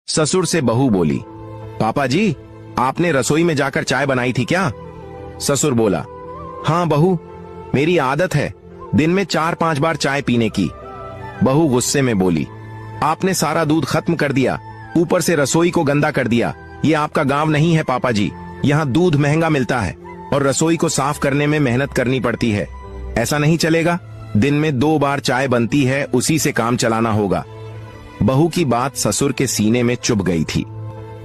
ससुर से बहू बोली, पापा जी, आपने रसोई में जाकर चाय बनाई थी क्या? ससुर बोला, हाँ बहू, मेरी आदत है दिन में 4-5 बार चाय पीने की। बहू गुस्से में बोली, आपने सारा दूध खत्म कर दिया, ऊपर से रसोई को गंदा कर दिया। ये आपका गांव नहीं है पापा जी, यहाँ दूध महंगा मिलता है और रसोई को साफ करने में मेहनत करनी पड़ती है। ऐसा नहीं चलेगा, दिन में 2 बार चाय बनती है, उसी से काम चलाना होगा। बहू की बात ससुर के सीने में चुभ गई थी।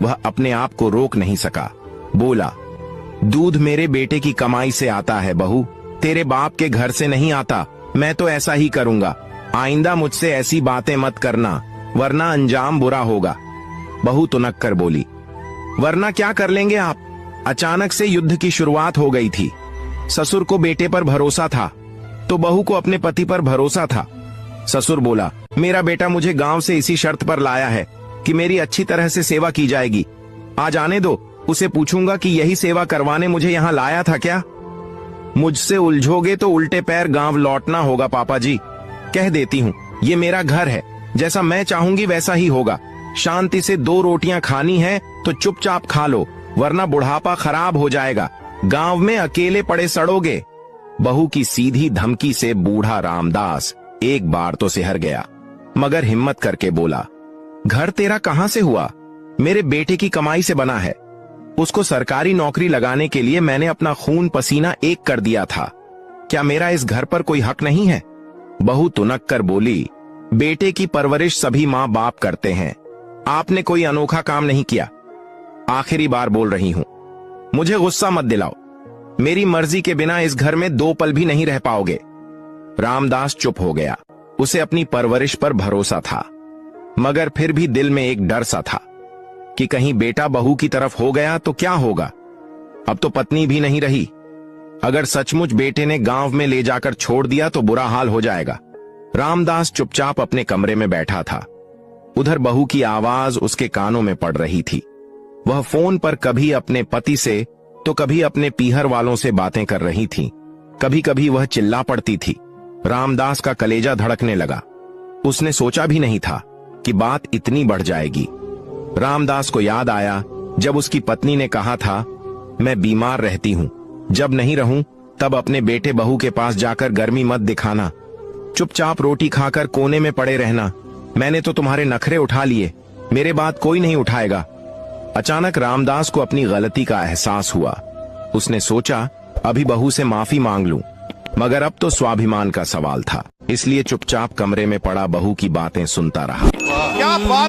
वह अपने आप को रोक नहीं सका। बोला, दूध मेरे बेटे की कमाई से आता है बहू, तेरे बाप के घर से नहीं आता। मैं तो ऐसा ही करूंगा। आइंदा मुझसे ऐसी बातें मत करना, वरना अंजाम बुरा होगा। बहू तुनक कर बोली, वरना क्या कर लेंगे आप? अचानक से युद्ध की शुरुआत हो गई थी। ससुर को बेटे पर भरोसा था तो बहू को अपने पति पर भरोसा था। ससुर बोला, मेरा बेटा मुझे गांव से इसी शर्त पर लाया है कि मेरी अच्छी तरह से सेवा की जाएगी। आज आने दो, उसे पूछूंगा कि यही सेवा करवाने मुझे यहाँ लाया था क्या? मुझसे उलझोगे तो उल्टे पैर गांव लौटना होगा पापा जी। कह देती हूँ, ये मेरा घर है, जैसा मैं चाहूंगी वैसा ही होगा। शांति से 2 रोटियां खानी है तो चुपचाप खा लो, वरना बुढ़ापा खराब हो जाएगा। गांव में अकेले पड़े सड़ोगे। बहू की सीधी धमकी से बूढ़ा रामदास एक बार तो सिहर गया, मगर हिम्मत करके बोला, घर तेरा कहां से हुआ? मेरे बेटे की कमाई से बना है। उसको सरकारी नौकरी लगाने के लिए मैंने अपना खून पसीना एक कर दिया था। क्या मेरा इस घर पर कोई हक नहीं है? बहू तुनक कर बोली, बेटे की परवरिश सभी माँ बाप करते हैं, आपने कोई अनोखा काम नहीं किया। आखिरी बार बोल रही हूं, मुझे गुस्सा मत दिलाओ। मेरी मर्जी के बिना इस घर में 2 पल भी नहीं रह पाओगे। रामदास चुप हो गया। उसे अपनी परवरिश पर भरोसा था, मगर फिर भी दिल में एक डर सा था कि कहीं बेटा बहू की तरफ हो गया तो क्या होगा। अब तो पत्नी भी नहीं रही। अगर सचमुच बेटे ने गांव में ले जाकर छोड़ दिया तो बुरा हाल हो जाएगा। रामदास चुपचाप अपने कमरे में बैठा था। उधर बहू की आवाज उसके कानों में पड़ रही थी। वह फोन पर कभी अपने पति से तो कभी अपने पीहर वालों से बातें कर रही थी। कभी कभी वह चिल्ला पड़ती थी। रामदास का कलेजा धड़कने लगा। उसने सोचा भी नहीं था कि बात इतनी बढ़ जाएगी। रामदास को याद आया जब उसकी पत्नी ने कहा था, मैं बीमार रहती हूं, जब नहीं रहूं तब अपने बेटे बहू के पास जाकर गर्मी मत दिखाना, चुपचाप रोटी खाकर कोने में पड़े रहना। मैंने तो तुम्हारे नखरे उठा लिए, मेरे बात कोई नहीं उठाएगा। अचानक रामदास को अपनी गलती का एहसास हुआ। उसने सोचा, अभी बहू से माफी मांग लूं, मगर अब तो स्वाभिमान का सवाल था, इसलिए चुपचाप कमरे में पड़ा बहू की बातें सुनता रहा। क्या बात